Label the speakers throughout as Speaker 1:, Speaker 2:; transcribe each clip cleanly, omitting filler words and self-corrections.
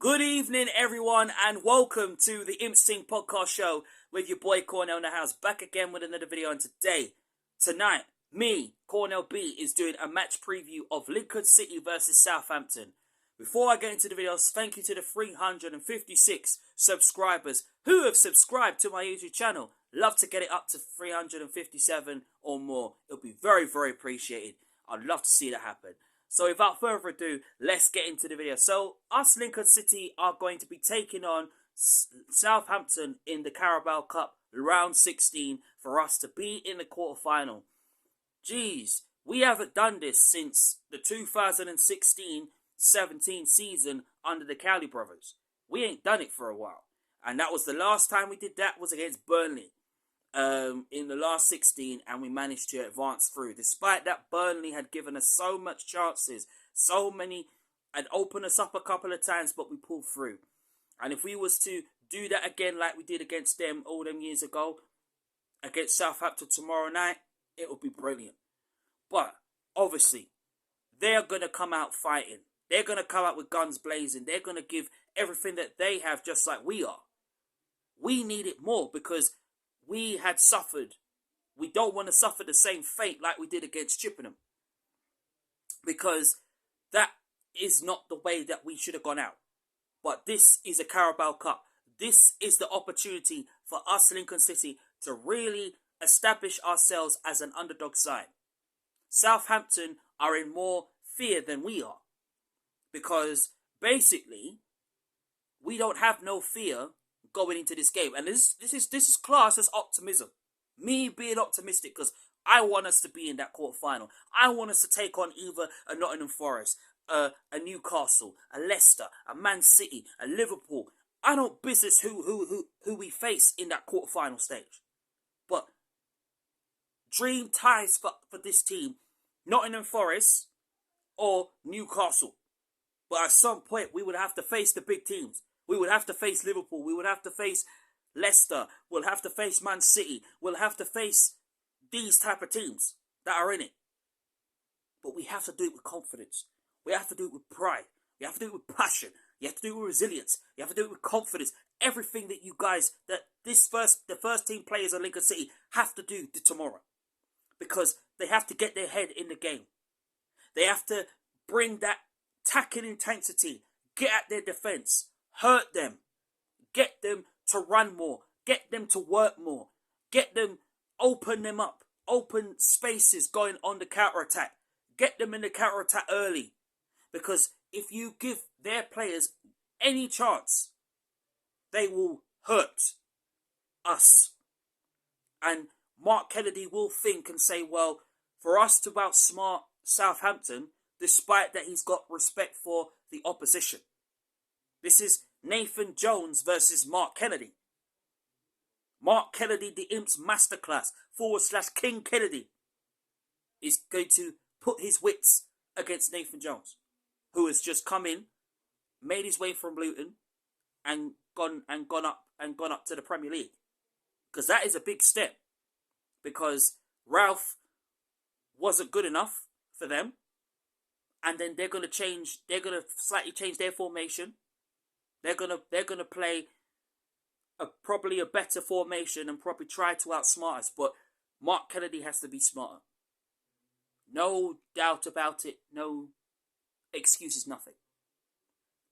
Speaker 1: Good evening, everyone, and welcome to the Imps, Ting podcast show with your boy Cornell in the house, back again with another video. And tonight, me, Cornell B, is doing a match preview of Lincoln City versus Southampton. Before I get into the videos, thank you to the 356 subscribers who have subscribed to my YouTube channel. Love to get it up to 357 or more. It'll be very, very appreciated. I'd love to see that happen. So without further ado, let's get into the video. So us Lincoln City are going to be taking on Southampton in the Carabao Cup round 16 for us to be in the quarterfinal. Jeez, we haven't done this since the 2016-17 season under the Cowley brothers. We ain't done it for a while. And that was the last time we did that was against Burnley. In the last 16, and we managed to advance through. Despite that, Burnley had given us so much chances, so many, and opened us up a couple of times, but we pulled through. And if we was to do that again like we did against them all them years ago, against Southampton tomorrow night, it would be brilliant. But, obviously, they're going to come out fighting. They're going to come out with guns blazing. They're going to give everything that they have just like we are. We need it more because we had suffered. We don't want to suffer the same fate like we did against Chippenham. Because that is not the way that we should have gone out. But this is a Carabao Cup. This is the opportunity for us, Lincoln City, to really establish ourselves as an underdog side. Southampton are in more fear than we are. Because basically, we don't have no fear going into this game, and this is classed as optimism. Me being optimistic because I want us to be in that quarterfinal. I want us to take on either a Nottingham Forest, a Newcastle, a Leicester, a Man City, a Liverpool. I don't business who we face in that quarterfinal stage, but dream ties for this team, Nottingham Forest or Newcastle. But at some point, we would have to face the big teams. We would have to face Liverpool. We would have to face Leicester. We'll have to face Man City. We'll have to face these type of teams that are in it. But we have to do it with confidence. We have to do it with pride. You have to do it with passion. You have to do it with resilience. You have to do it with confidence. Everything that you guys, the first team players of Lincoln City have to do tomorrow. Because they have to get their head in the game. They have to bring that tackling intensity. Get at their defence. Hurt them. Get them to run more. Get them to work more. Get them, open them up. Open spaces going on the counter-attack. Get them in the counter-attack early. Because if you give their players any chance, they will hurt us. And Mark Kennedy will think and say, well, for us to outsmart Southampton, despite that he's got respect for the opposition. This is Nathan Jones versus Mark Kennedy. Mark Kennedy, the Imps Masterclass / King Kennedy, is going to put his wits against Nathan Jones, who has just come in, made his way from Luton, and gone up to the Premier League. Because that is a big step. Because Ralph wasn't good enough for them, and then they're going to slightly change their formation. They're gonna play probably a better formation and probably try to outsmart us. But Mark Kennedy has to be smarter. No doubt about it. No excuses. Nothing.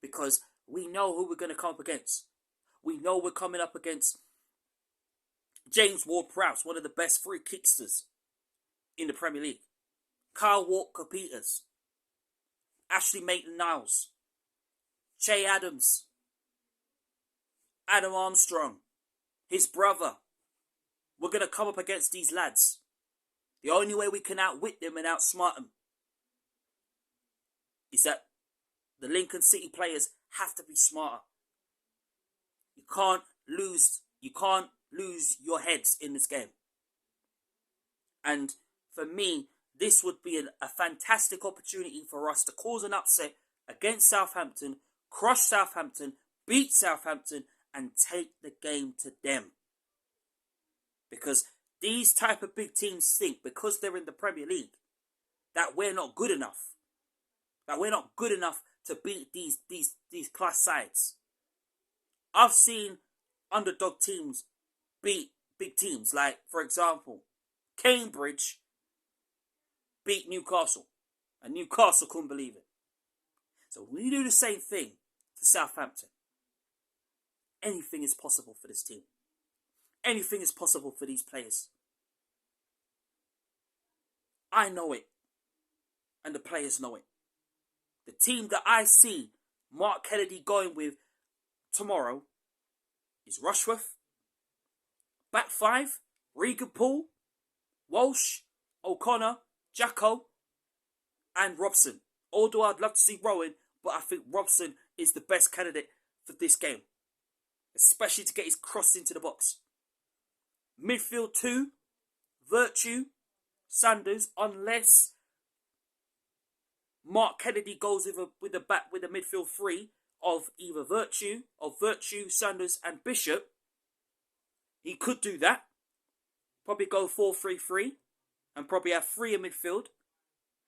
Speaker 1: Because we know who we're gonna come up against. We know we're coming up against James Ward-Prowse, one of the best free kicksters in the Premier League. Kyle Walker-Peters, Ashley Maitland-Niles, Che Adams, Adam Armstrong, his brother. We're going to come up against these lads. The only way we can outwit them and outsmart them is that the Lincoln City players have to be smarter. You can't lose your heads in this game. And for me, this would be a fantastic opportunity for us to cause an upset against Southampton, crush Southampton, beat Southampton, and take the game to them. Because these type of big teams think, because they're in the Premier League, that we're not good enough. That we're not good enough to beat these class sides. I've seen underdog teams beat big teams. Like, for example, Cambridge beat Newcastle. And Newcastle couldn't believe it. So we do the same thing to Southampton. Anything is possible for this team. Anything is possible for these players. I know it. And the players know it. The team that I see Mark Kennedy going with tomorrow is Rushworth, back five, Regan Poole, Walsh, O'Connor, Jacko, and Robson. Although I'd love to see Rowan, but I think Robson is the best candidate for this game. Especially to get his cross into the box. Midfield 2, Virtue, Sanders, unless Mark Kennedy goes with a midfield 3 of either Virtue, Sanders, and Bishop. He could do that. Probably go 4-3-3 and probably have 3 in midfield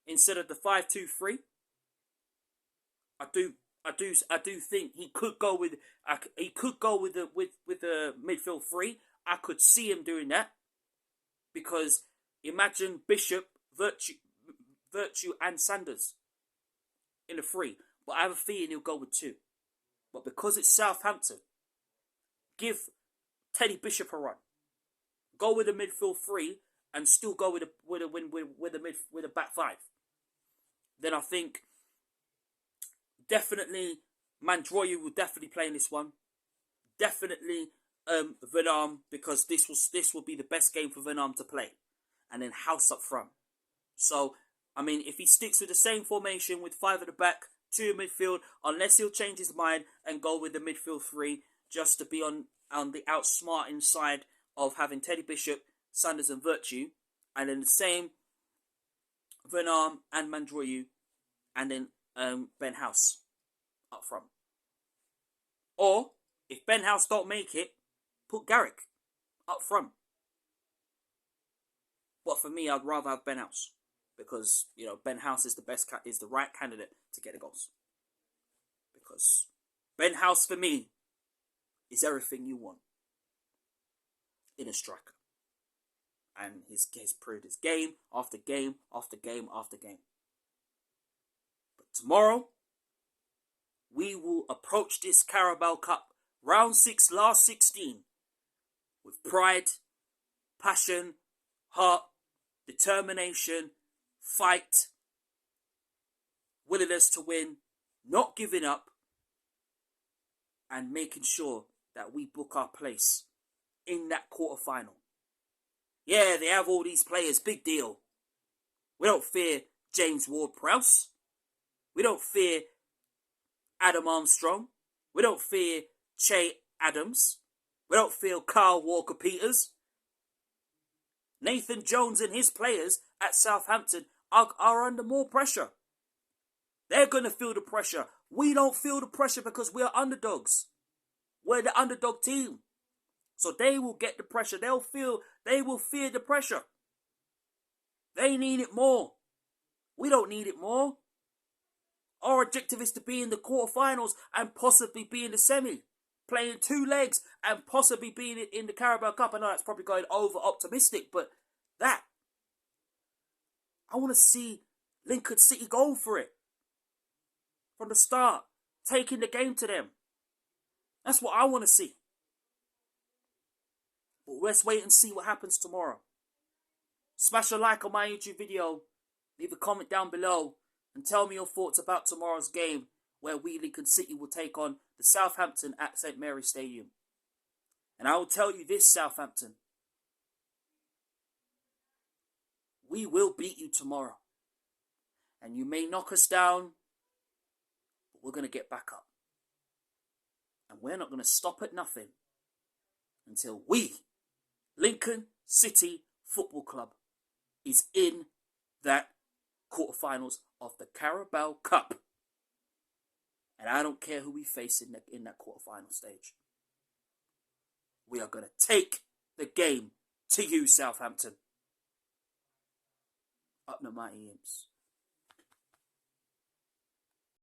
Speaker 1: instead of the 5-2-3. I do think he could go with the midfield 3. I could see him doing that because imagine Bishop, Virtue, and Sanders in a 3. But I have a feeling he'll go with 2. But because it's Southampton, give Teddy Bishop a run. Go with a midfield 3 and still go with a back 5. Then I think definitely Mandroyu will definitely play in this one. Definitely Venarm, because this will be the best game for Venarm to play. And then House up front. So, I mean, if he sticks with the same formation with 5 at the back, 2 in midfield, unless he'll change his mind and go with the midfield 3 just to be on the outsmarting side of having Teddy Bishop, Sanders and Virtue, and then the same Venarm and Mandroyu, and then Ben House up front. Or, if Ben House don't make it, put Garrick up front. But for me, I'd rather have Ben House. Because, Ben House is the right candidate to get the goals. Because Ben House, for me, is everything you want in a striker. And he's proved his game after game after game after game. But tomorrow, we will approach this Carabao Cup round 6, last 16, with pride, passion, heart, determination, fight, willingness to win, not giving up, and making sure that we book our place in that quarter-final. Yeah, they have all these players, big deal. We don't fear James Ward-Prowse. We don't fear Adam Armstrong. We don't fear Che Adams. We don't fear Carl Walker-Peters. Nathan Jones and his players at Southampton are under more pressure. They're going to feel the pressure. We don't feel the pressure because we are underdogs. We're the underdog team. So they will get the pressure. They will fear the pressure. They need it more. We don't need it more. Our objective is to be in the quarterfinals and possibly be in the semi. Playing 2 legs and possibly being in the Carabao Cup. I know that's probably going over optimistic, but I want to see Lincoln City go for it. From the start. Taking the game to them. That's what I want to see. But let's wait and see what happens tomorrow. Smash a like on my YouTube video. Leave a comment down below. And tell me your thoughts about tomorrow's game, where we, Lincoln City, will take on the Southampton at St. Mary's Stadium. And I will tell you this, Southampton. We will beat you tomorrow. And you may knock us down, but we're going to get back up. And we're not going to stop at nothing until we, Lincoln City Football Club, is in that quarterfinals of the Carabao Cup. And I don't care who we face in that quarterfinal stage. We are going to take the game to you, Southampton. Up the mighty Imps.